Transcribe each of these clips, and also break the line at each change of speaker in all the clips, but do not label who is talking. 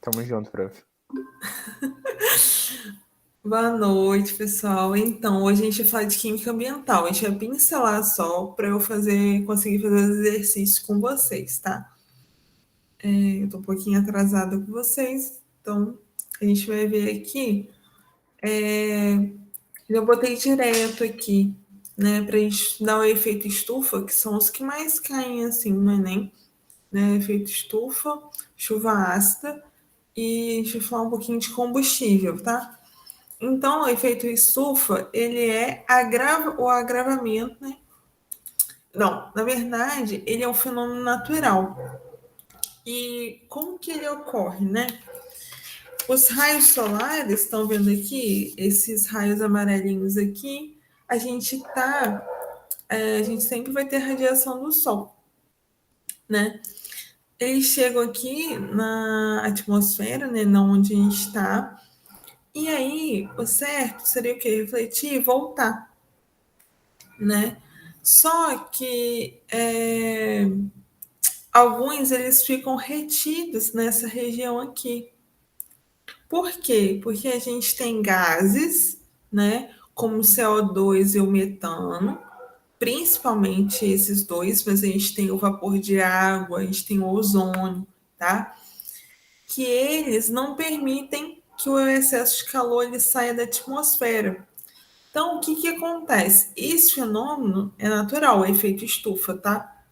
Tamo junto, prof.
Boa noite, pessoal. Então, hoje a gente vai falar de química ambiental. A gente vai pincelar só para eu conseguir fazer os exercícios com vocês, tá? Eu tô um pouquinho atrasada com vocês, então a gente vai ver aqui. Eu botei direto aqui, né, para a gente estudar o efeito estufa, que são os que mais caem assim no Enem, né? Efeito estufa, chuva ácida, e a gente vai falar um pouquinho de combustível, tá? Então, o efeito estufa, ele é o agravamento, né? Não, na verdade, ele é um fenômeno natural. E como que ele ocorre, né? Os raios solares, estão vendo aqui, esses raios amarelinhos aqui, a gente sempre vai ter radiação do sol, né? Eles chegam aqui na atmosfera, né, na onde a gente está, e aí o certo seria o quê? Refletir e voltar, né? Só que alguns eles ficam retidos nessa região aqui. Por quê? Porque a gente tem gases, né? Como o CO2 e o metano, principalmente esses dois, mas a gente tem o vapor de água, a gente tem o ozônio, tá? Que eles não permitem que o excesso de calor ele saia da atmosfera. Então, o que, que acontece? Esse fenômeno é natural, o efeito estufa, tá?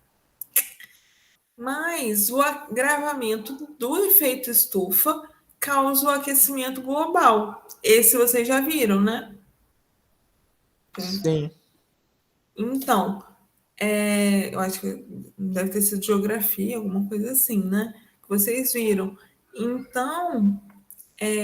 Mas o agravamento do efeito estufa causa o aquecimento global. Esse vocês já viram, né?
Sim.
Então, eu acho que deve ter sido geografia, alguma coisa assim, né? Que vocês viram. Então,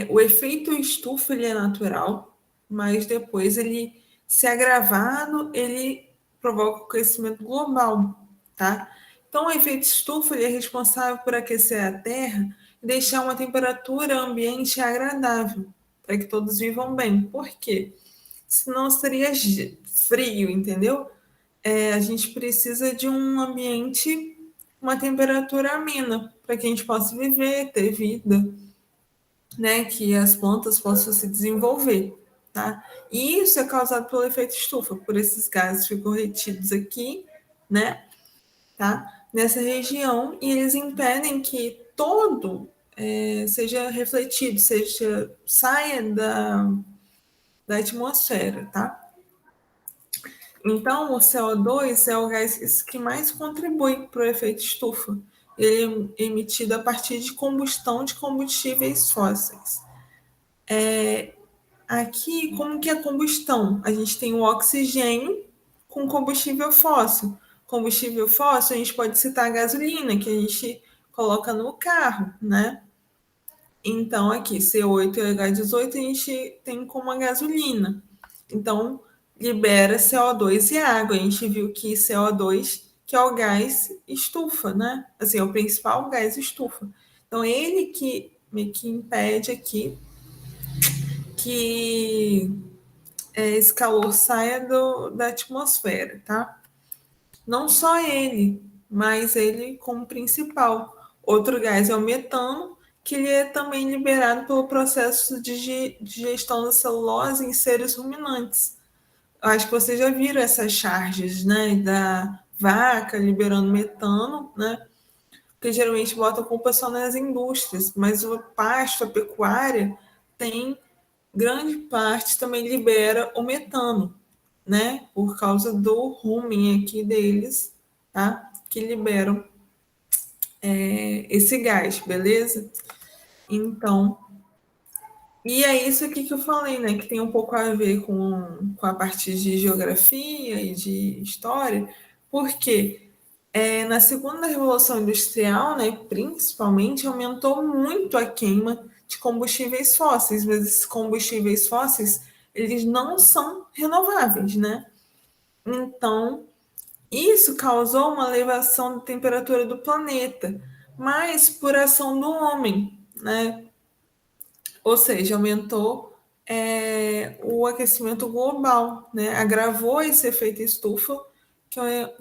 o efeito estufa ele é natural, mas depois ele se agravado, ele provoca o aquecimento global, tá? Então, o efeito estufa ele é responsável por aquecer a Terra e deixar uma temperatura ambiente agradável, para que todos vivam bem. Por quê? Senão seria frio, entendeu? A gente precisa de um ambiente, uma temperatura amena, para que a gente possa viver, ter vida, né, que as plantas possam se desenvolver, tá? E isso é causado pelo efeito estufa, por esses gases que ficam retidos aqui, né, tá? Nessa região, e eles impedem que todo seja refletido, saia da atmosfera, tá? Então, o CO2 é o gás que mais contribui para o efeito estufa. Ele é emitido a partir de combustão de combustíveis fósseis. Aqui, como que é a combustão? A gente tem o oxigênio com combustível fóssil. Combustível fóssil, a gente pode citar a gasolina, que a gente coloca no carro, né? Então, aqui, C8 e H18, a gente tem como a gasolina. Então, libera CO2 e água. A gente viu que CO2, que é o gás estufa, né? Assim, é o principal gás estufa. Então, ele que impede aqui que esse calor saia da atmosfera, tá? Não só ele, mas ele como principal. Outro gás é o metano, que ele é também liberado pelo processo de digestão da celulose em seres ruminantes. Eu acho que vocês já viram essas charges, né, da vaca liberando metano, né? Porque geralmente botam a culpa só nas indústrias, mas o pasto, a pecuária, tem grande parte também libera o metano, né? Por causa do rumen aqui deles, tá? Que liberam esse gás, beleza? Então, e é isso aqui que eu falei, né? Que tem um pouco a ver com a parte de geografia e de história, porque na segunda revolução industrial, né, principalmente, aumentou muito a queima de combustíveis fósseis, mas esses combustíveis fósseis, eles não são renováveis, né? Então, isso causou uma elevação da temperatura do planeta, mas por ação do homem, né? Ou seja, aumentou o aquecimento global, né? Agravou esse efeito estufa,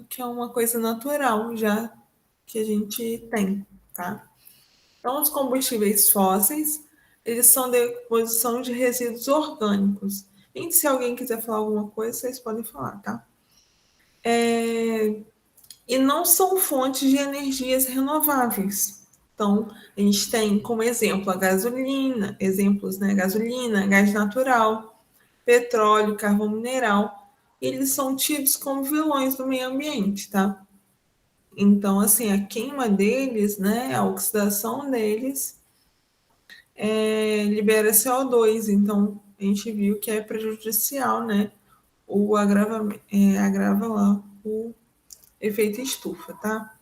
que é uma coisa natural já que a gente tem, tá? Então, os combustíveis fósseis, eles são deposição de resíduos orgânicos. E se alguém quiser falar alguma coisa, vocês podem falar, tá? E não são fontes de energias renováveis. Então, a gente tem como exemplo a gasolina, exemplos, né? Gasolina, gás natural, petróleo, carvão mineral. Eles são tidos como vilões do meio ambiente, tá? Então, assim, a queima deles, né, a oxidação deles, libera CO2. Então, a gente viu que é prejudicial, né? Agrava lá o efeito estufa, tá?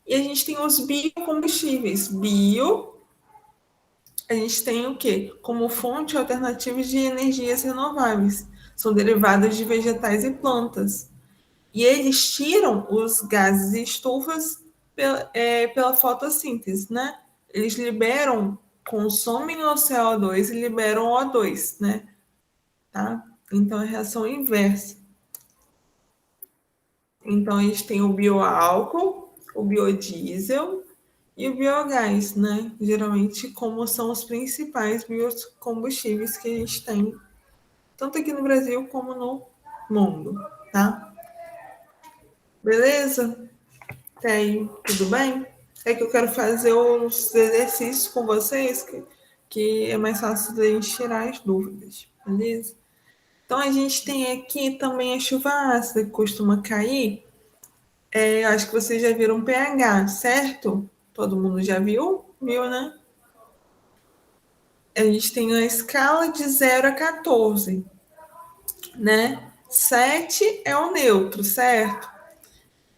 E a gente tem os biocombustíveis. A gente tem o quê? Como fonte alternativa de energias renováveis. São derivados de vegetais e plantas. E eles tiram os gases e estufas pela fotossíntese, né? Eles liberam, consomem o CO2 e liberam o O2, né? Tá? Então, é a reação inversa. Então, a gente tem o bioálcool, o biodiesel e o biogás, né? Geralmente, como são os principais biocombustíveis que a gente tem, tanto aqui no Brasil como no mundo, tá? Beleza? Até aí, tudo bem? É que eu quero fazer os exercícios com vocês, que é mais fácil da gente tirar as dúvidas, beleza? Então, a gente tem aqui também a chuva ácida que costuma cair. Acho que vocês já viram pH, certo? Todo mundo já viu? Viu, né? A gente tem a escala de 0 a 14, né? 7 é o neutro, certo?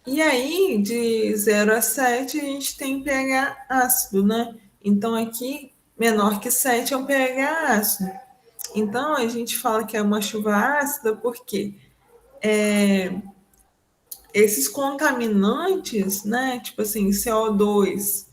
E aí, de 0 a 7, a gente tem pH ácido, né? Então, aqui, menor que 7 é um pH ácido. Então, a gente fala que é uma chuva ácida porque esses contaminantes, né? Tipo assim, CO2,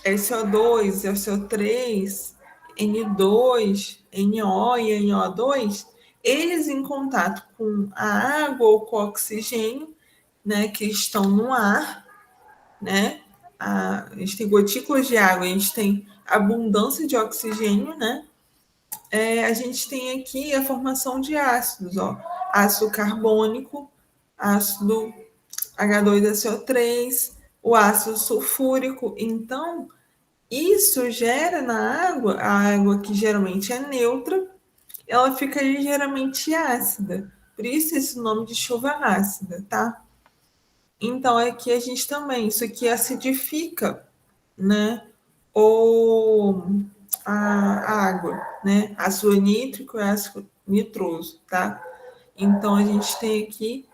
SO2, SO3, N2, NO e NO2, eles em contato com a água ou com o oxigênio, né, que estão no ar, né? A gente tem gotículas de água, a gente tem abundância de oxigênio, né? A gente tem aqui a formação de ácidos, ó, ácido carbônico, ácido H2SO3, o ácido sulfúrico. Então, isso gera na água, a água que geralmente é neutra, ela fica ligeiramente ácida. Por isso esse nome de chuva ácida, tá? Então aqui a gente também, isso aqui acidifica, né? Ou a água, né? Ácido nítrico e ácido nitroso, tá? Então a gente tem aqui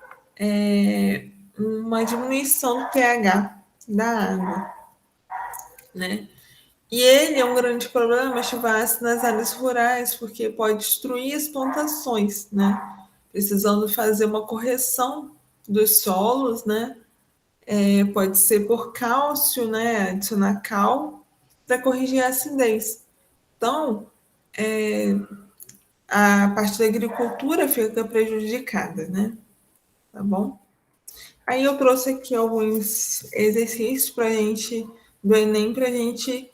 uma diminuição do pH da água, né? E ele é um grande problema, chuva ácida nas áreas rurais, porque pode destruir as plantações, né? Precisando fazer uma correção dos solos, né? Pode ser por cálcio, né? Adicionar cal para corrigir a acidez. Então, a parte da agricultura fica prejudicada, né? Tá bom? Aí eu trouxe aqui alguns exercícios para gente do Enem para a gente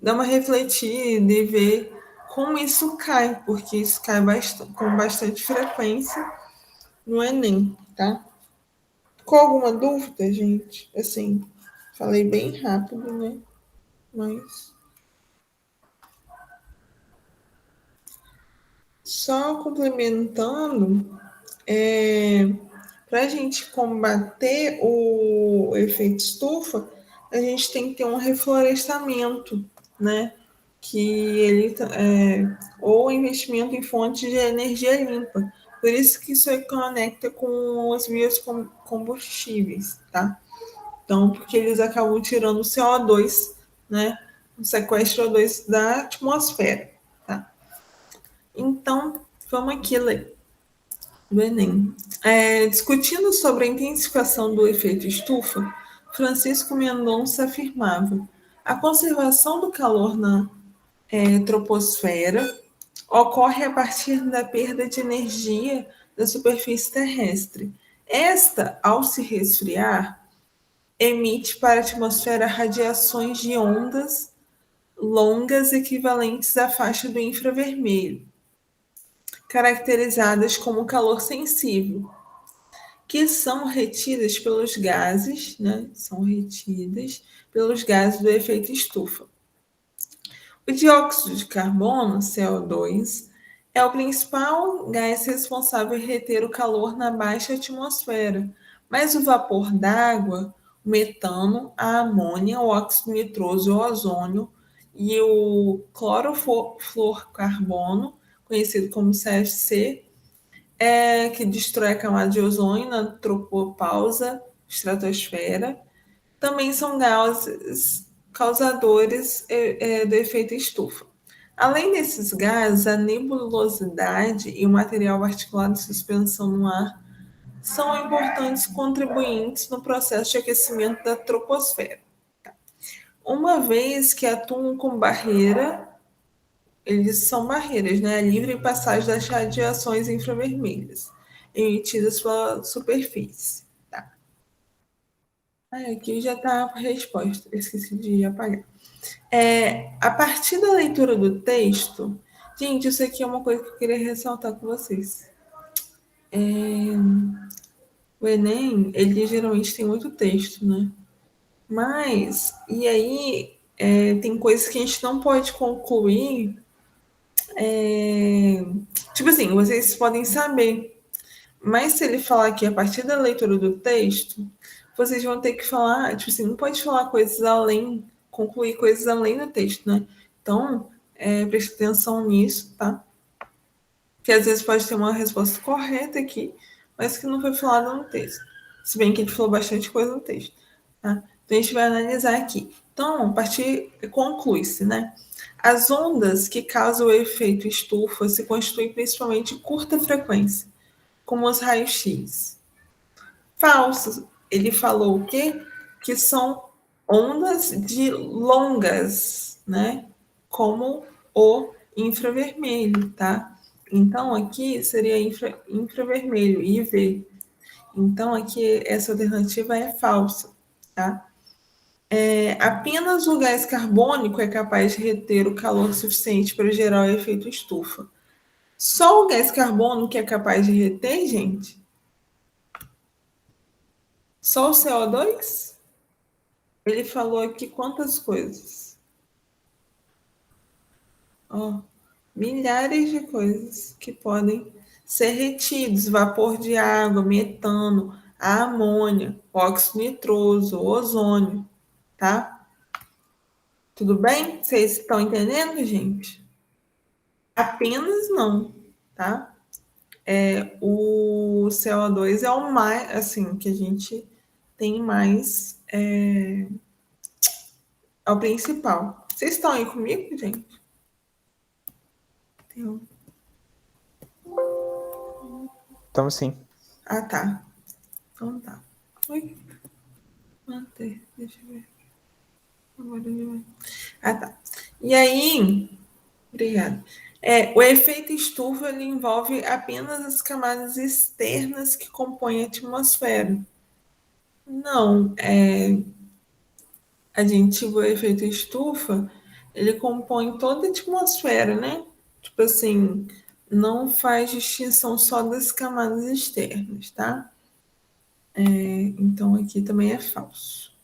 dar uma refletida e ver como isso cai, porque isso cai com bastante frequência no Enem, tá? Com alguma dúvida, gente? Assim, falei bem rápido, né? Mas só complementando, para a gente combater o efeito estufa, a gente tem que ter um reflorestamento, né? Que ele ou investimento em fontes de energia limpa. Por isso que isso aí conecta com os biocombustíveis, tá? Então, porque eles acabam tirando o CO2, né? O sequestro CO2 da atmosfera, tá? Então, vamos aqui ler do Enem. Discutindo sobre a intensificação do efeito estufa, Francisco Mendonça afirmava: a conservação do calor na troposfera ocorre a partir da perda de energia da superfície terrestre. Esta, ao se resfriar, emite para a atmosfera radiações de ondas longas equivalentes à faixa do infravermelho, caracterizadas como calor sensível, que são retidas pelos gases, né? São retidas pelos gases do efeito estufa. O dióxido de carbono, CO2, é o principal gás responsável por reter o calor na baixa atmosfera, mas o vapor d'água, o metano, a amônia, o óxido nitroso, o ozônio e o clorofluorcarbono, conhecido como CFC, que destrói a camada de ozônio na tropopausa, estratosfera, também são gases causadores do efeito estufa. Além desses gases, a nebulosidade e o material particulado de suspensão no ar são importantes contribuintes no processo de aquecimento da troposfera. Uma vez que atuam como barreira, eles são barreiras, né? A livre passagem das radiações infravermelhas emitidas pela superfície. Tá? Aqui já está a resposta, esqueci de apagar. A partir da leitura do texto, gente, isso aqui é uma coisa que eu queria ressaltar com vocês. O Enem, ele geralmente tem muito texto, né? Mas, e aí, tem coisas que a gente não pode concluir. Tipo assim, vocês podem saber, mas se ele falar que a partir da leitura do texto, vocês vão ter que falar, tipo assim, não pode falar coisas além, concluir coisas além do texto, né? Então, preste atenção nisso, tá? Que às vezes pode ter uma resposta correta aqui, mas que não foi falada no texto. Se bem que ele falou bastante coisa no texto, tá? Então, a gente vai analisar aqui. Então, a partir, conclui-se, né? As ondas que causam o efeito estufa se constituem principalmente de curta frequência, como os raios-x. Falso. Ele falou o quê? Que são ondas de longas, né? Como o infravermelho, tá? Então, aqui seria infravermelho, IV. Então, aqui essa alternativa é falsa, tá? Apenas o gás carbônico é capaz de reter o calor suficiente para gerar o efeito estufa. Só o gás carbônico é capaz de reter, gente? Só o CO2? Ele falou aqui quantas coisas? Ó, milhares de coisas que podem ser retidos: vapor de água, metano, a amônia, óxido nitroso, ozônio, tá? Tudo bem? Vocês estão entendendo, gente? Apenas não, tá? O CO2 é o mais, assim, que a gente tem mais, é o principal. Vocês estão aí comigo, gente? Tem.
Então, sim.
Ah, tá. Então tá. Oi. Manter. Deixa eu ver. Agora ele vai. Ah, tá. E aí, obrigada. O efeito estufa ele envolve apenas as camadas externas que compõem a atmosfera. Não, o efeito estufa, ele compõe toda a atmosfera, né? Tipo assim, não faz distinção só das camadas externas, tá? Então aqui também é falso.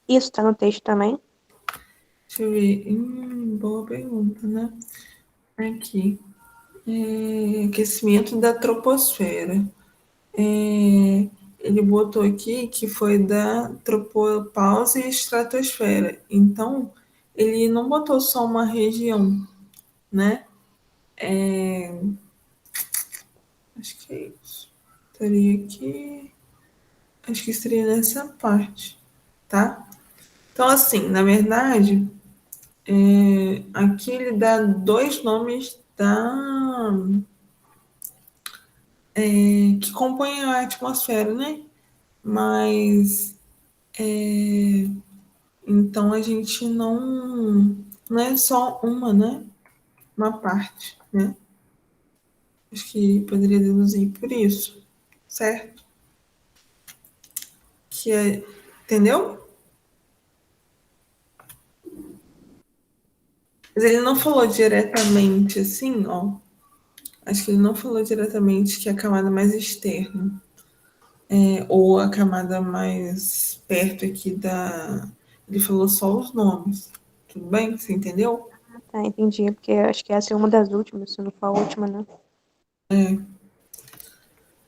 Isso está no texto também?
Deixa eu ver. Boa pergunta, né? Aqui. Aquecimento da troposfera. Ele botou aqui que foi da tropopausa e estratosfera. Então, ele não botou só uma região, né? Acho que é isso. Estaria aqui. Acho que estaria nessa parte, tá? Então, assim, na verdade, aqui ele dá dois nomes que compõem a atmosfera, né? Mas então a gente não é só uma, né? Uma parte, né? Acho que poderia deduzir por isso, certo? Que Entendeu? Mas ele não falou diretamente assim, ó. Acho que ele não falou diretamente que a camada mais externa ou a camada mais perto aqui da. Ele falou só os nomes. Tudo bem? Você entendeu?
Tá, entendi. Porque eu acho que essa é uma das últimas, se não for a última, né?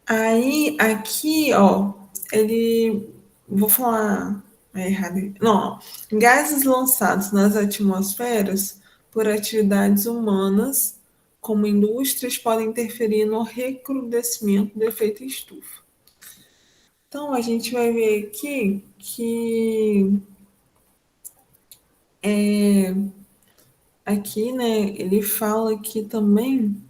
Aí, aqui, ó, ele. Vou falar errado. Não, ó. Gases lançados nas atmosferas por atividades humanas, como indústrias, podem interferir no recrudescimento do efeito estufa. Então, a gente vai ver aqui que aqui, né, ele fala aqui também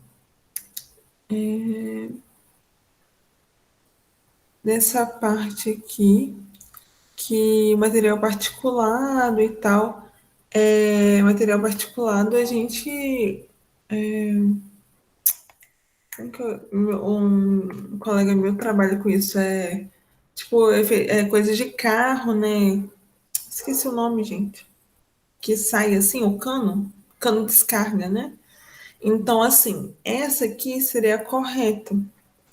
dessa parte aqui, que material particulado e tal, material particulado a gente, um colega meu trabalha com isso, tipo, coisa de carro, né, esqueci o nome, gente, que sai assim, o cano descarga, né, então, assim, essa aqui seria a correta,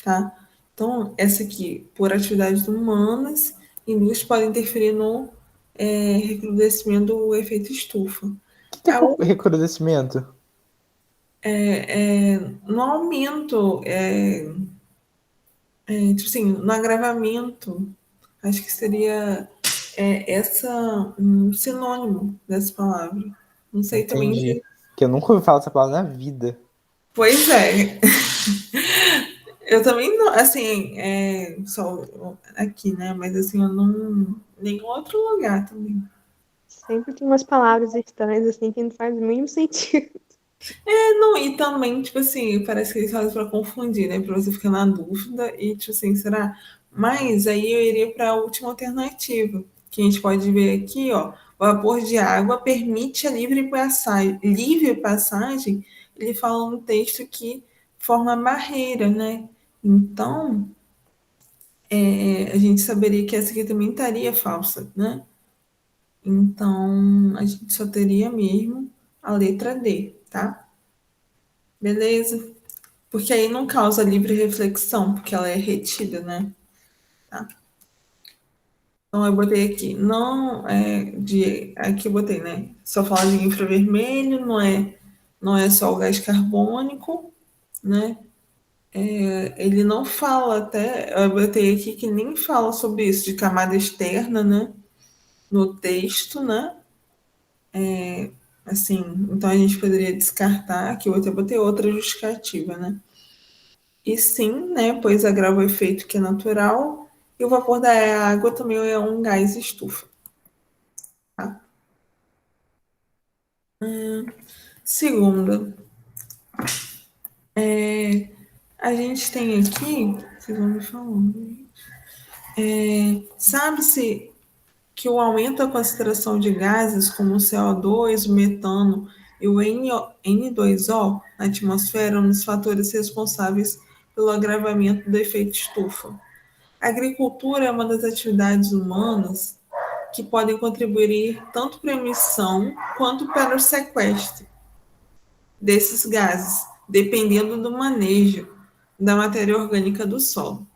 tá? Então, essa aqui, por atividades humanas, indústrias podem interferir no recrudescimento do efeito estufa.
Que é recrudescimento?
No aumento, tipo assim, no agravamento, acho que seria um sinônimo dessa palavra. Não sei também
Entendi.
se.
Que eu nunca ouvi falar essa palavra na vida.
Pois é. Eu também não, assim, só aqui, né? Mas assim, eu não. Nenhum outro lugar também.
Sempre tem umas palavras estranhas, assim, que não faz o mínimo sentido.
Não, e também, tipo assim, parece que eles fazem para confundir, né? Para você ficar na dúvida e, tipo assim, será? Mas aí eu iria para a última alternativa, que a gente pode ver aqui, ó. O vapor de água permite a livre passagem. Livre passagem, ele fala no texto que forma barreira, né? Então, a gente saberia que essa aqui também estaria falsa, né? Então, a gente só teria mesmo a letra D, tá? Beleza? Porque aí não causa livre reflexão, porque ela é retida, né? Tá? Então eu botei aqui, não aqui eu botei, né? Só fala de infravermelho, não é só o gás carbônico, né? Ele não fala até, eu botei aqui que nem fala sobre isso, de camada externa, né? No texto, né? Assim, então a gente poderia descartar, aqui eu até botei outra justificativa, né? E sim, né, pois agrava o efeito que é natural, e o vapor da água também é um gás estufa. Tá? Segunda, a gente tem aqui, vocês vão me falando, sabe-se que o aumento da concentração de gases como o CO2, o metano e o N2O na atmosfera são um dos fatores responsáveis pelo agravamento do efeito estufa. A agricultura é uma das atividades humanas que podem contribuir tanto para a emissão quanto para o sequestro desses gases, dependendo do manejo da matéria orgânica do solo.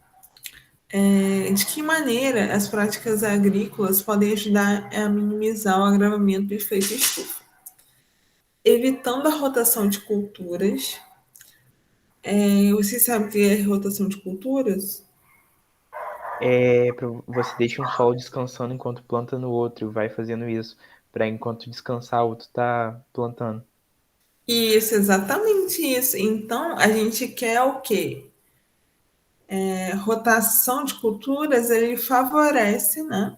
De que maneira as práticas agrícolas podem ajudar a minimizar o agravamento do efeito estufa? Evitando a rotação de culturas. Você sabe o que é rotação de culturas?
Você deixa um solo descansando enquanto planta no outro, vai fazendo isso, para enquanto descansar o outro tá plantando.
Isso, exatamente isso. Então, a gente quer o quê? Rotação de culturas, ele favorece, né?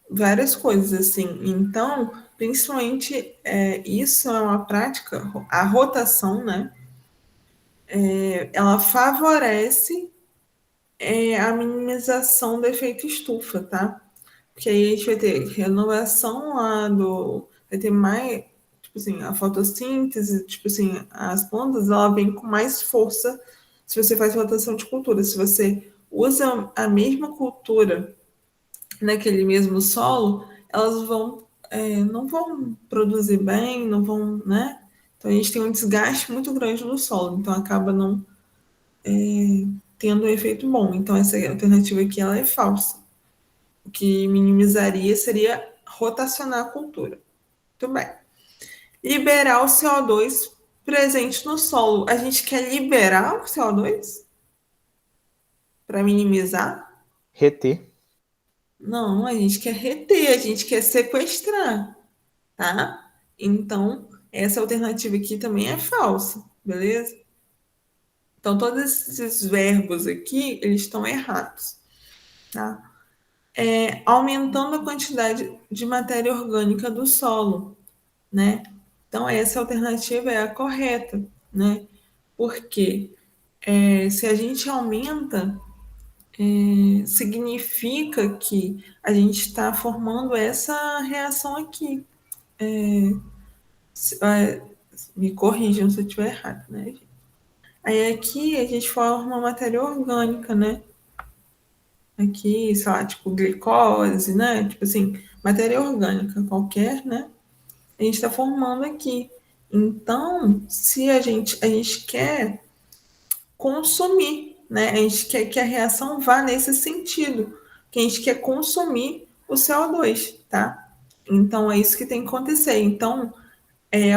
Várias coisas, assim. Então, principalmente, isso é uma prática, a rotação, né? Ela favorece a minimização do efeito estufa, tá? Porque aí a gente vai ter renovação lá vai ter mais, tipo assim, a fotossíntese, tipo assim, as plantas, ela vem com mais força se você faz rotação de cultura. Se você usa a mesma cultura naquele mesmo solo, elas não vão produzir bem, não vão, né? Então a gente tem um desgaste muito grande no solo, então acaba não tendo um efeito bom. Então essa alternativa aqui ela é falsa. O que minimizaria seria rotacionar a cultura. Muito bem. Liberar o CO2 presente no solo. A gente quer liberar o CO2 para minimizar?
Reter.
Não, a gente quer reter, a gente quer sequestrar, tá? Então, essa alternativa aqui também é falsa, beleza? Então, todos esses verbos aqui, eles estão errados, tá? Aumentando a quantidade de matéria orgânica do solo, né? Então, essa alternativa é a correta, né? Porque se a gente aumenta, significa que a gente está formando essa reação aqui. Me corrijam se eu estiver errado, né, gente? Aí aqui a gente forma matéria orgânica, né? Aqui, sei lá, tipo glicose, né? Tipo assim, matéria orgânica qualquer, né? A gente está formando aqui. Então, se a gente quer consumir, né? A gente quer que a reação vá nesse sentido, que a gente quer consumir o CO2, tá? Então, é isso que tem que acontecer. Então,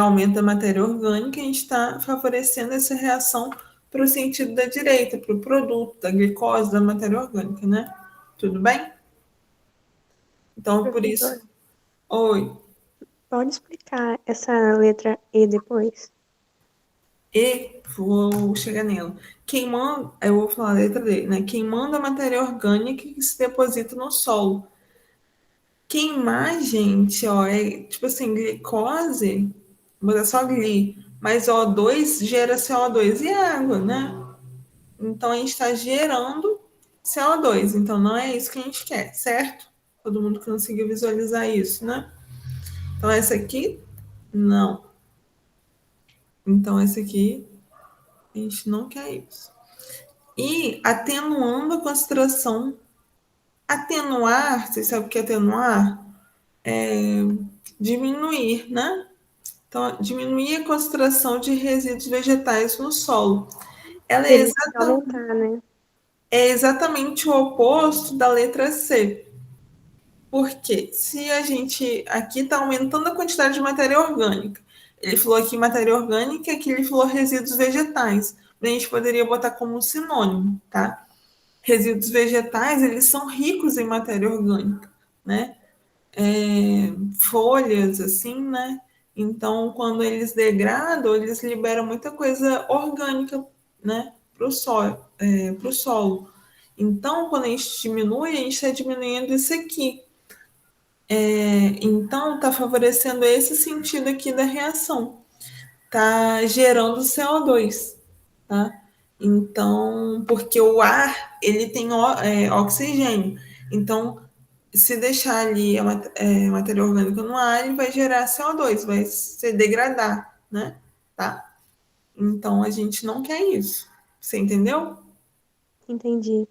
aumento da matéria orgânica, a gente está favorecendo essa reação para o sentido da direita, para o produto, da glicose, da matéria orgânica, né? Tudo bem? Então, por isso.
Professor,
Oi.
pode explicar essa letra E depois?
Vou chegar nela. Queimando, eu vou falar a letra D, né? Queimando a matéria orgânica que se deposita no solo. Queimar, gente, ó, é tipo assim, glicose, vou botar só gli, mas O2 gera CO2 e água, né? Então a gente está gerando CO2, então não é isso que a gente quer, certo? Todo mundo conseguiu visualizar isso, né? Então essa aqui, não. Então essa aqui, a gente não quer isso. E atenuando a concentração. Atenuar, vocês sabem o que é atenuar? Diminuir, né? Então, diminuir a concentração de resíduos vegetais no solo. Ela
Seria aumentar, né?
é exatamente o oposto da letra C. Porque se a gente aqui está aumentando a quantidade de matéria orgânica, ele falou aqui matéria orgânica, aqui ele falou resíduos vegetais. A gente poderia botar como um sinônimo, tá? Resíduos vegetais, eles são ricos em matéria orgânica, né? Folhas, assim, né? Então, quando eles degradam, eles liberam muita coisa orgânica, né? Para o solo. Então, quando a gente diminui, a gente está diminuindo isso aqui. Então, está favorecendo esse sentido aqui da reação. Está gerando CO2, tá? Então, porque o ar, ele tem oxigênio. Então, se deixar ali a matéria orgânica no ar, ele vai gerar CO2, vai se degradar, né? Tá? Então, a gente não quer isso. Você entendeu?
Entendi.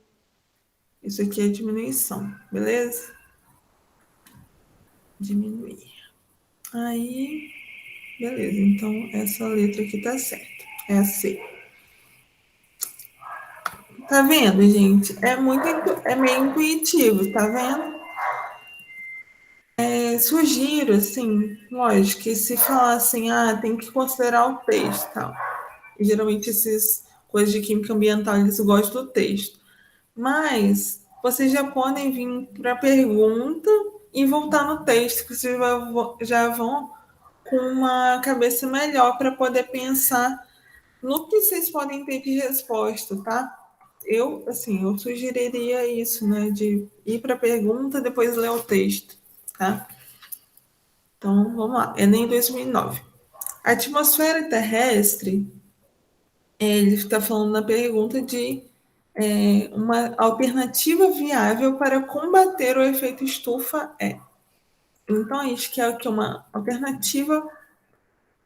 Isso aqui é diminuição, beleza? Diminuir. Aí, beleza. Então, essa letra aqui tá certa. É a C. Tá vendo, gente? É meio intuitivo, tá vendo? Sugiro, assim, lógico, que se falar assim, tem que considerar o texto e tal. E, geralmente, essas coisas de química ambiental, eles gostam do texto. Mas vocês já podem vir para a pergunta e voltar no texto, que vocês já vão com uma cabeça melhor para poder pensar no que vocês podem ter de resposta, tá? Eu sugeriria isso, né? De ir para a pergunta, depois ler o texto, tá? Então, vamos lá. Enem 2009. A atmosfera terrestre, ele está falando na pergunta de uma alternativa viável para combater o efeito estufa é. Então, a gente quer que uma alternativa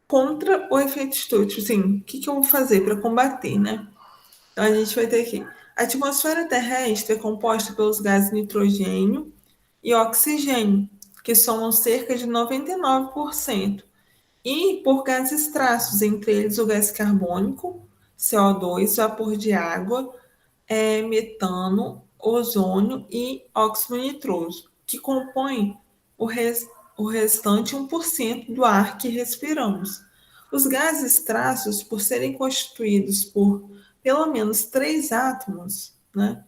contra o efeito estufa. Tipo assim, o que eu vou fazer para combater, né? Então, a gente vai ter aqui. A atmosfera terrestre é composta pelos gases nitrogênio e oxigênio, que somam cerca de 99%. E por gases traços, entre eles o gás carbônico, CO2, vapor de água, metano, ozônio e óxido nitroso, que compõem o restante 1% do ar que respiramos. Os gases traços, por serem constituídos por pelo menos três átomos, né?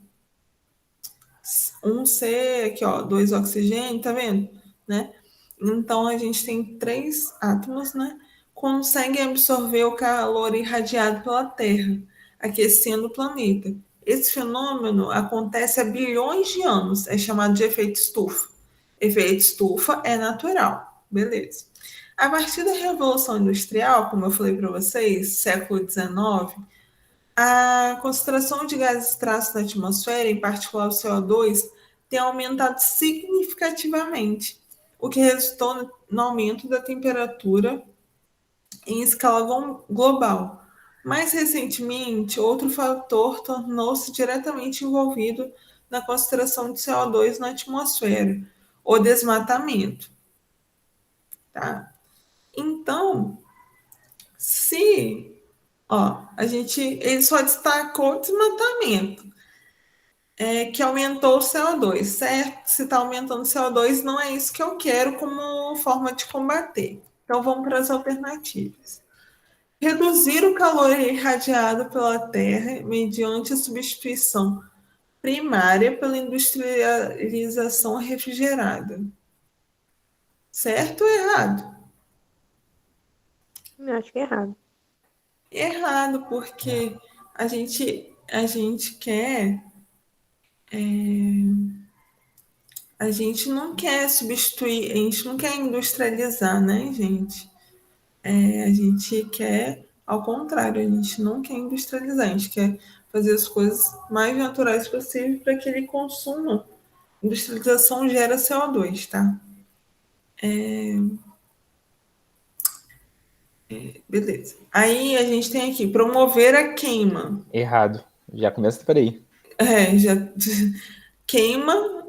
Um C, aqui ó, dois oxigênio, tá vendo? Né? Então a gente tem três átomos, né? Conseguem absorver o calor irradiado pela Terra, aquecendo o planeta. Esse fenômeno acontece há bilhões de anos, é chamado de efeito estufa. Efeito estufa é natural, beleza. A partir da Revolução Industrial, como eu falei para vocês, século XIX, a concentração de gases traços na atmosfera, em particular o CO2, tem aumentado significativamente, o que resultou no aumento da temperatura em escala global. Mais recentemente, outro fator tornou-se diretamente envolvido na concentração de CO2 na atmosfera, o desmatamento. Tá? Então, se ele só destacou o desmatamento, que aumentou o CO2, certo? Se está aumentando o CO2, não é isso que eu quero como forma de combater. Então, vamos para as alternativas. Reduzir o calor irradiado pela Terra mediante a substituição primária pela industrialização refrigerada. Certo ou errado?
Eu acho que é errado.
Errado, porque a gente quer. A gente não quer substituir, a gente não quer industrializar, né, gente? A gente quer, ao contrário, a gente não quer industrializar, a gente quer fazer as coisas mais naturais possível para que ele consuma. Industrialização gera CO2, tá? Beleza. Aí a gente tem aqui, promover a queima.
Errado. Já começa por aí.
Já queima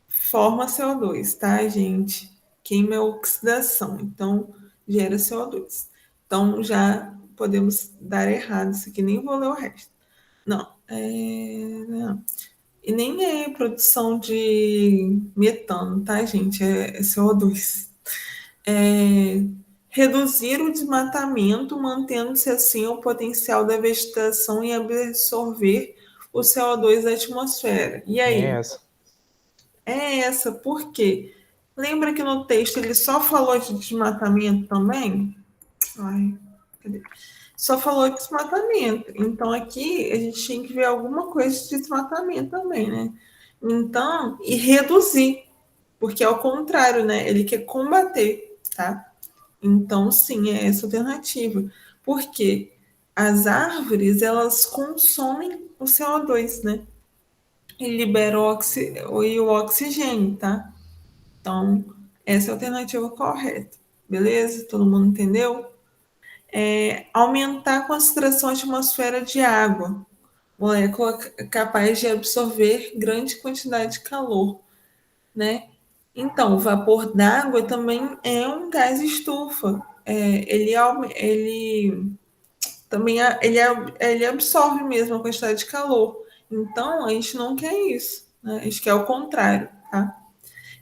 forma CO2, tá, gente? Queima é oxidação, então gera CO2. Então já podemos dar errado isso aqui, nem vou ler o resto. Não, não. E nem é produção de metano, tá, gente? É CO2. Reduzir o desmatamento, mantendo-se assim o potencial da vegetação em absorver o CO2 da atmosfera. E
É
aí?
essa.
É essa, por quê? Lembra que no texto ele só falou de desmatamento também? Ai, cadê? Só falou de desmatamento. Então aqui a gente tinha que ver alguma coisa de desmatamento também, né? Então, e reduzir, porque é o contrário, né? Ele quer combater, tá? Então, sim, é essa a alternativa. Porque as árvores, elas consomem o CO2, né? E liberam o oxigênio, tá? Então, essa é a alternativa correta. Beleza? Todo mundo entendeu? Aumentar a concentração da atmosfera de água, molécula capaz de absorver grande quantidade de calor, né? Então, o vapor d'água também é um gás estufa. Ele também ele absorve mesmo a quantidade de calor. Então, a gente não quer isso, né? A gente quer o contrário, tá?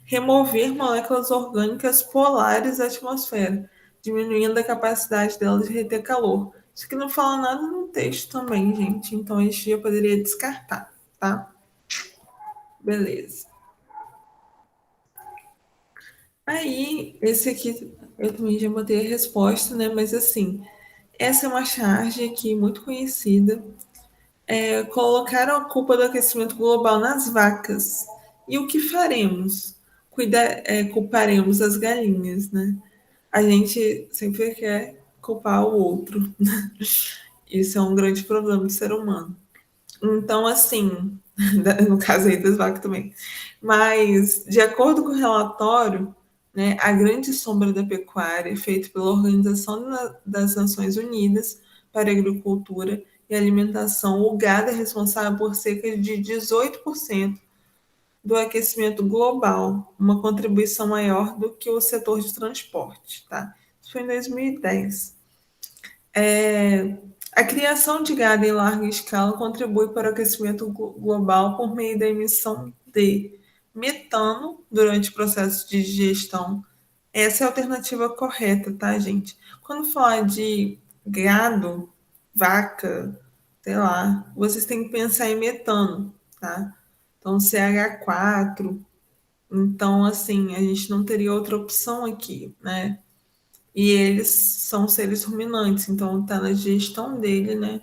Remover moléculas orgânicas polares da atmosfera, diminuindo a capacidade delas de reter calor. Isso aqui não fala nada no texto também, gente. Então, a gente já poderia descartar, tá? Beleza. Aí, esse aqui eu também já botei a resposta, né? Mas assim, essa é uma charge aqui muito conhecida. Colocaram a culpa do aquecimento global nas vacas. E o que faremos? Culparemos as galinhas, né? A gente sempre quer culpar o outro. Isso é um grande problema do ser humano. Então, assim, no caso aí das vacas também. Mas, de acordo com o relatório, né, a grande sombra da pecuária, feito pela Organização das Nações Unidas para a Agricultura e Alimentação, o gado é responsável por cerca de 18% do aquecimento global, uma contribuição maior do que o setor de transporte, tá? Isso foi em 2010. A criação de gado em larga escala contribui para o aquecimento global por meio da emissão de metano durante o processo de digestão. Essa é a alternativa correta, tá, gente? Quando falar de gado, vaca, sei lá, vocês têm que pensar em metano, tá? Então, CH4. Então, assim, a gente não teria outra opção aqui, né? E eles são seres ruminantes, então tá na digestão dele, né?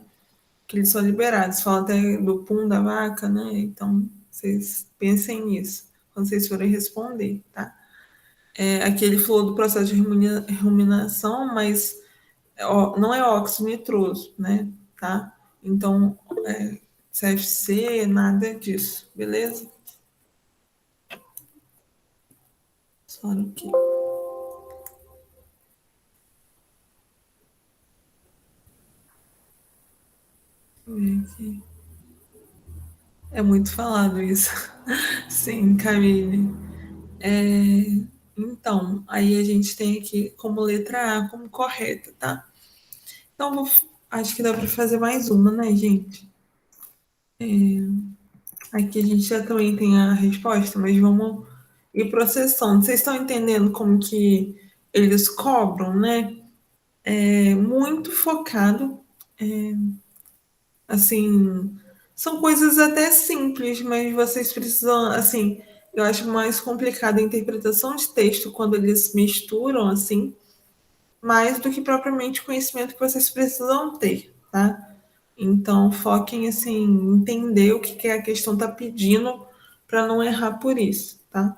Que eles são liberados. Fala até do pum da vaca, né? Então, vocês pensem nisso quando vocês forem responder, tá? Aqui ele falou do processo de ruminação, mas não é óxido nitroso, né? Tá? Então, CFC, nada disso, beleza? Só aqui. Aqui. É muito falado isso. Sim, Camille. Então, aí a gente tem aqui como letra A como correta, tá? Então, acho que dá para fazer mais uma, né, gente? Aqui a gente já também tem a resposta, mas vamos ir processando. Vocês estão entendendo como que eles cobram, né? Muito focado, assim, são coisas até simples, mas vocês precisam, assim, eu acho mais complicada a interpretação de texto quando eles misturam, assim, mais do que propriamente o conhecimento que vocês precisam ter, tá? Então, foquem assim, em entender o que a questão está pedindo para não errar por isso, tá?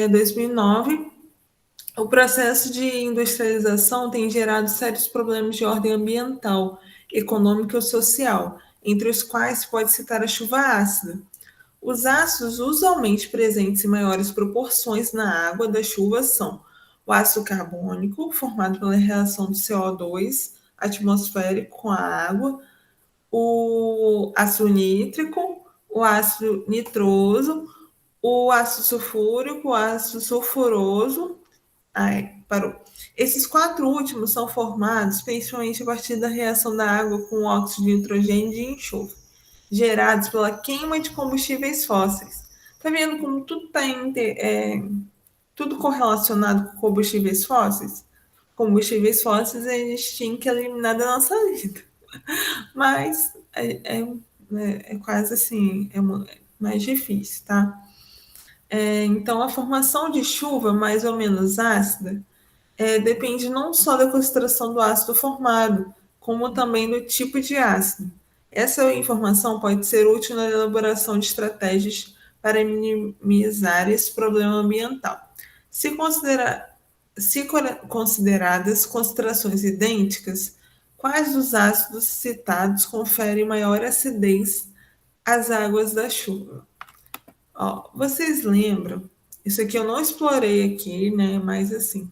2009, o processo de industrialização tem gerado sérios problemas de ordem ambiental, econômica e social, entre os quais se pode citar a chuva ácida. Os ácidos usualmente presentes em maiores proporções na água da chuva são o ácido carbônico, formado pela reação do CO2 atmosférico com a água, o ácido nítrico, o ácido nitroso, o ácido sulfúrico, o ácido sulfuroso. Ai, parou. Esses quatro últimos são formados principalmente a partir da reação da água com o óxido de nitrogênio e de enxofre, gerados pela queima de combustíveis fósseis. Tá vendo como tudo está tudo correlacionado com combustíveis fósseis? Combustíveis fósseis a gente tinha que eliminar da nossa vida. Mas é quase assim, mais difícil, tá? Então, a formação de chuva mais ou menos ácida depende não só da concentração do ácido formado, como também do tipo de ácido. Essa informação pode ser útil na elaboração de estratégias para minimizar esse problema ambiental. Se, considera se consideradas concentrações idênticas, quais dos ácidos citados conferem maior acidez às águas da chuva? Ó, vocês lembram? Isso aqui eu não explorei aqui, né? Mas assim,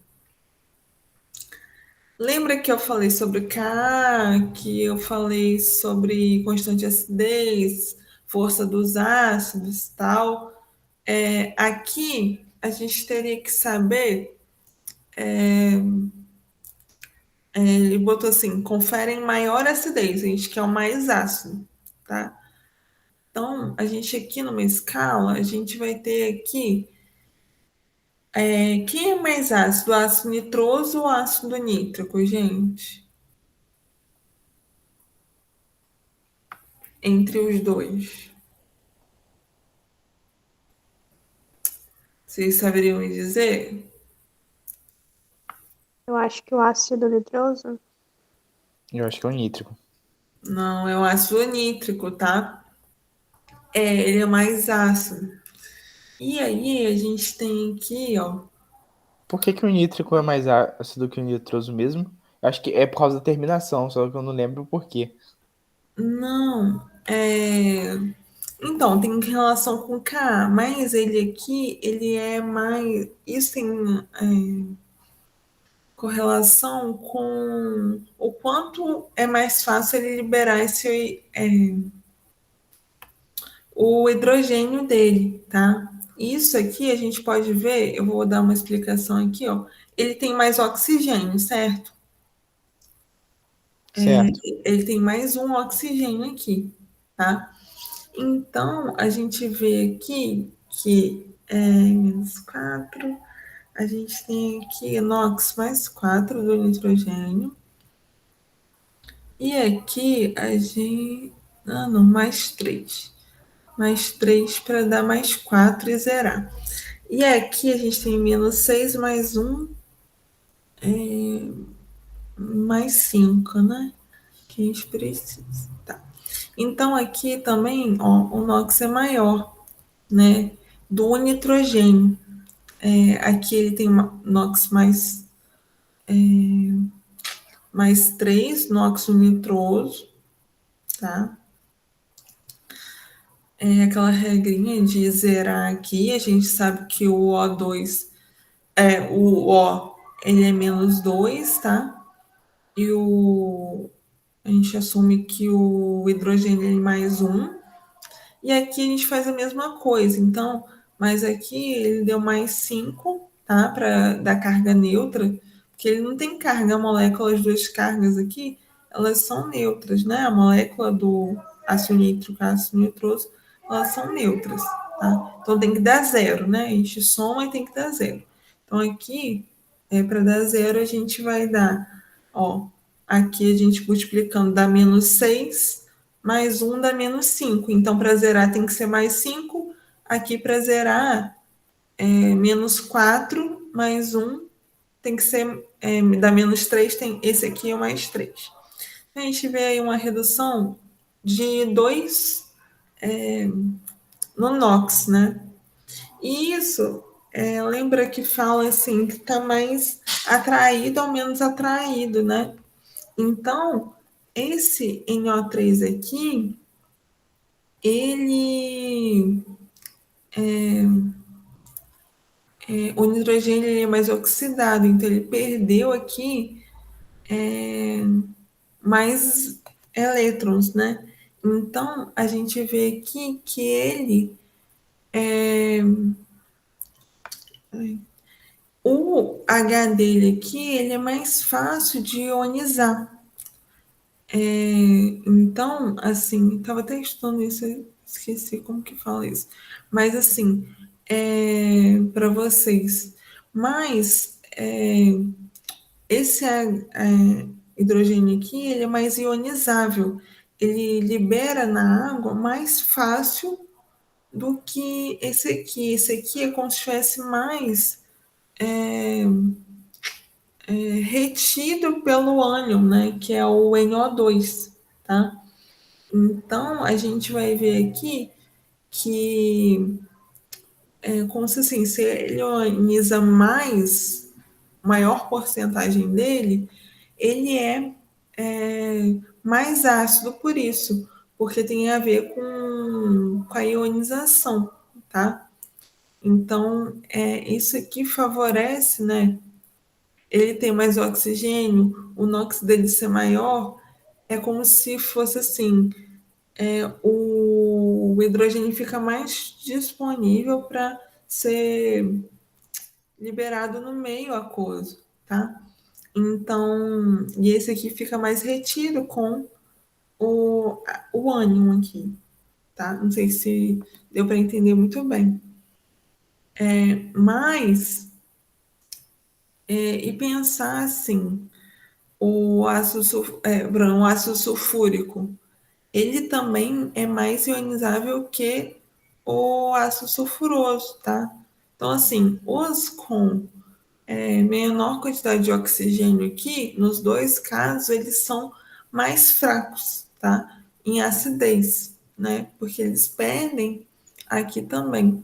lembra que eu falei sobre K, que eu falei sobre constante de acidez, força dos ácidos, tal. Aqui a gente teria que saber. Ele botou assim: conferem maior acidez, a gente quer o mais ácido, tá? Então, a gente aqui numa escala, a gente vai ter aqui quem é mais ácido, ácido nitroso ou ácido nítrico, gente? Entre os dois. Vocês saberiam me dizer?
Eu acho que o ácido nitroso.
Eu acho que é o nítrico.
Não, é o ácido nítrico, tá? Ele é mais ácido. E aí, a gente tem aqui, ó.
Por que que o nítrico é mais ácido que o nitroso mesmo? Eu acho que é por causa da terminação, só que eu não lembro o porquê.
Não, então, tem relação com K, mas ele aqui, ele é mais. Isso tem correlação com o quanto é mais fácil ele liberar o hidrogênio dele, tá? Isso aqui a gente pode ver, eu vou dar uma explicação aqui, ó. Ele tem mais oxigênio, certo?
Certo.
Ele tem mais um oxigênio aqui, tá? Então, a gente vê aqui que menos 4, a gente tem aqui NOx mais 4 do nitrogênio. E aqui a gente. Ah, não, mais 3. Mais 3 para dar mais 4 e zerar. E aqui a gente tem menos 6 mais 1, mais 5, né? Que a gente precisa. Tá. Então aqui também, ó, o NOx é maior, né? Do nitrogênio. Aqui ele tem uma NOx mais 3, NOx nitroso, tá? Aquela regrinha de zerar aqui, a gente sabe que o O2 o O ele é menos 2, tá? E a gente assume que o hidrogênio é mais 1. E aqui a gente faz a mesma coisa. Então, mas aqui ele deu mais 5, tá? Para dar carga neutra, porque ele não tem carga, a molécula, as duas cargas aqui, elas são neutras, né? A molécula do ácido nítrico e ácido nitroso, elas são neutras, tá? Então tem que dar zero, né? A gente soma e tem que dar zero. Então aqui, para dar zero, a gente vai dar, ó, aqui a gente multiplicando dá menos 6 mais 1 dá menos 5. Então, para zerar tem que ser mais 5. Aqui, para zerar, menos 4 mais 1 tem que ser, dá menos 3. Esse aqui é o mais 3. A gente vê aí uma redução de 2 no NOx, né? E isso, lembra que fala assim, que está mais atraído ou menos atraído, né? Então, esse NO3 aqui, ele o nitrogênio ele é mais oxidado, então ele perdeu aqui mais elétrons, né? Então a gente vê aqui que ele o H dele aqui ele é mais fácil de ionizar. Então, assim, estava até estudando isso, esqueci como que fala isso. Mas assim, para vocês. Mas esse hidrogênio aqui, ele é mais ionizável. Ele libera na água mais fácil do que esse aqui. Esse aqui é como se estivesse mais retido pelo ânion, né? Que é o NO2, tá? Então, a gente vai ver aqui que como se assim, se ele ioniza mais, maior porcentagem dele, ele mais ácido por isso, porque tem a ver com a ionização, tá? Então, isso aqui favorece, né? Ele tem mais oxigênio, o NOx dele ser maior, é como se fosse assim, o hidrogênio fica mais disponível para ser liberado no meio aquoso, tá? Então, e esse aqui fica mais retido com o ânion aqui, tá? Não sei se deu para entender muito bem. Mas, e pensar assim, o o ácido sulfúrico, ele também é mais ionizável que o ácido sulfuroso, tá? Então, assim, os com menor quantidade de oxigênio aqui, nos dois casos, eles são mais fracos, tá? Em acidez, né? Porque eles perdem aqui também.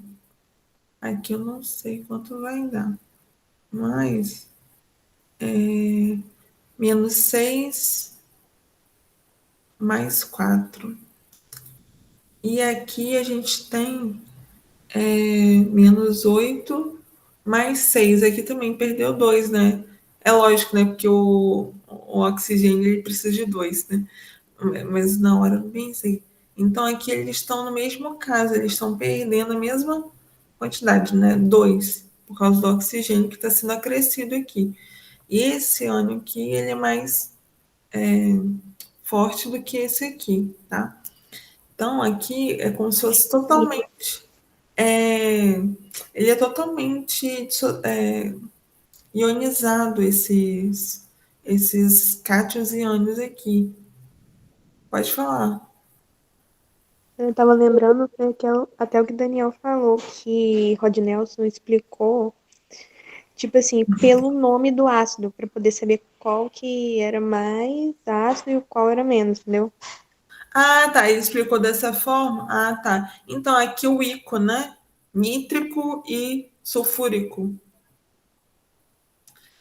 Aqui eu não sei quanto vai dar, mas menos 6 mais 4. E aqui a gente tem menos 8 mais 6. Aqui também perdeu 2, né? É lógico, né? Porque o oxigênio ele precisa de 2, né? Mas na hora eu não pensei. Então, aqui eles estão no mesmo caso, eles estão perdendo a mesma quantidade, né? 2, por causa do oxigênio que está sendo acrescido aqui. E esse ânion aqui, ele é mais forte do que esse aqui, tá? Então, aqui é como se fosse totalmente... ele é totalmente ionizado, esses cátions e ânions aqui. Pode falar.
Eu tava lembrando que até o que o Daniel falou, que Rod Nelson explicou, tipo assim, pelo nome do ácido, para poder saber qual que era mais ácido e qual era menos, entendeu?
Ah, tá. Ele explicou dessa forma? Ah, tá. Então, aqui o ICO, né? Nítrico e sulfúrico.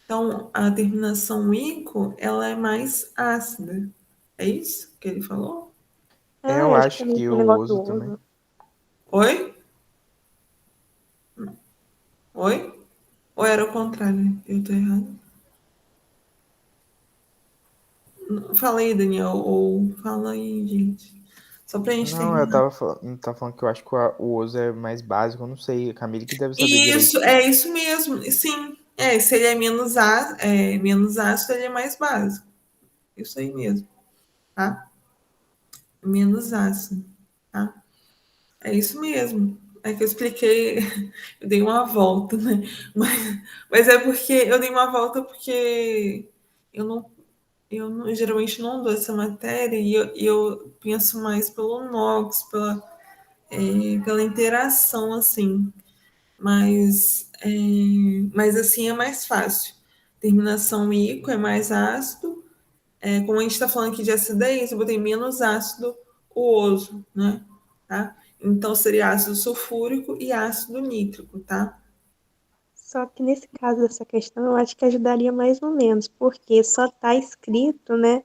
Então, a terminação ICO, ela é mais ácida. É isso que ele falou?
Eu
Ah, acho que
acho
também
que
tem um
eu
negócio do
uso também.
ovo.
Oi? Oi? Ou era o contrário? Eu tô errado? Fala aí, Daniel. Ou fala aí, gente. Só pra gente
Não, eu
terminar.
tava falando que eu acho que o uso é mais básico, eu não sei. A Camille que deve saber
Isso,
direito.
é isso mesmo. Sim. Se ele é menos ácido, ele é mais básico. Isso aí mesmo, tá? Menos ácido, tá? É isso mesmo. É que eu expliquei, eu dei uma volta, né? Mas é porque eu dei uma volta porque eu não, geralmente não dou essa matéria e eu penso mais pelo NOx, pela interação, assim. Mas assim é mais fácil. Terminação ico é mais ácido. Como a gente está falando aqui de acidez, eu botei menos ácido o oso, né? Tá? Então seria ácido sulfúrico e ácido nítrico, tá?
Só que nesse caso dessa questão, eu acho que ajudaria mais ou menos, porque só tá escrito, né,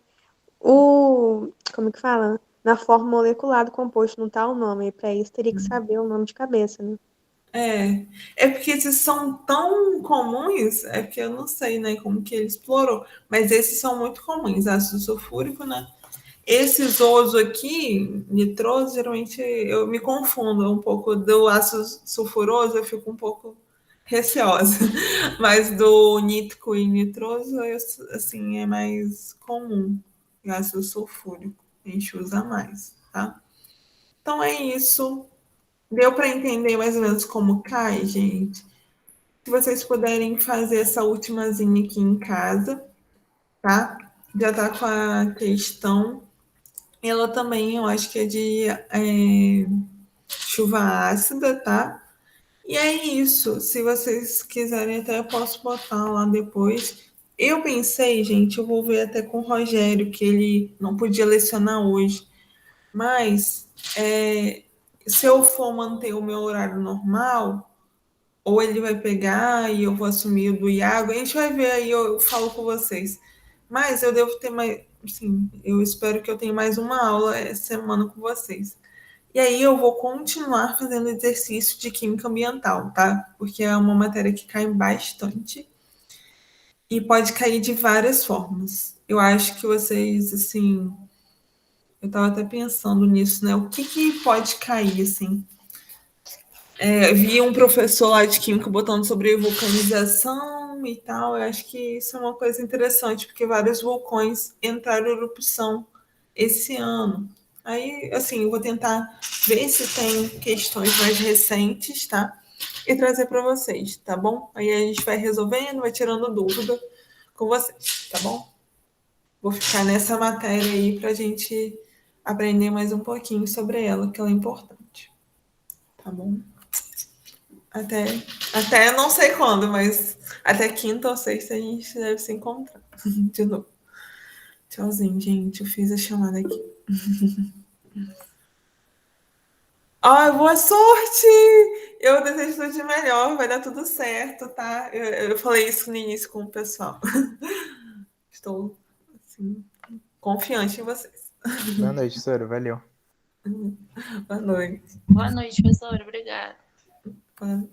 como que fala? Na forma molecular do composto, não tá o nome, e para isso teria que saber o nome de cabeça, né?
É porque esses são tão comuns, é que eu não sei, né, como que ele explorou, mas esses são muito comuns, ácido sulfúrico, né? Esses oso aqui, nitroso, geralmente eu me confundo um pouco do ácido sulfuroso, eu fico um pouco receosa, mas do nítrico e nitroso, assim, é mais comum, e ácido sulfúrico, a gente usa mais, tá? Então é isso. Deu para entender mais ou menos como cai, gente? Se vocês puderem fazer essa ultimazinha aqui em casa, tá? Já tá com a questão. Ela também, eu acho que é de chuva ácida, tá? E é isso. Se vocês quiserem, até eu posso botar lá depois. Eu pensei, gente, eu vou ver até com o Rogério, que ele não podia lecionar hoje. Mas se eu for manter o meu horário normal, ou ele vai pegar e eu vou assumir o do Iago, a gente vai ver aí, eu falo com vocês. Mas eu devo ter mais, sim, eu espero que eu tenha mais uma aula essa semana com vocês. E aí eu vou continuar fazendo exercício de química ambiental, tá? Porque é uma matéria que cai bastante e pode cair de várias formas. Eu acho que vocês, assim, eu estava até pensando nisso, né? O que pode cair, assim? Vi um professor lá de química botando sobre vulcanização e tal. Eu acho que isso é uma coisa interessante, porque vários vulcões entraram em erupção esse ano. Aí, assim, eu vou tentar ver se tem questões mais recentes, tá? E trazer para vocês, tá bom? Aí a gente vai resolvendo, vai tirando dúvida com vocês, tá bom? Vou ficar nessa matéria aí para a gente aprender mais um pouquinho sobre ela, que ela é importante, tá bom? Até, até não sei quando, mas até quinta ou sexta a gente deve se encontrar de novo. Tchauzinho, gente. Eu fiz a chamada aqui. Ai, boa sorte! Eu desejo tudo de melhor, vai dar tudo certo, tá? Eu falei isso no início com o pessoal. Estou, assim, confiante em vocês.
Boa noite, Sora. Valeu.
Boa noite.
Boa noite, professora. Obrigada.
Boa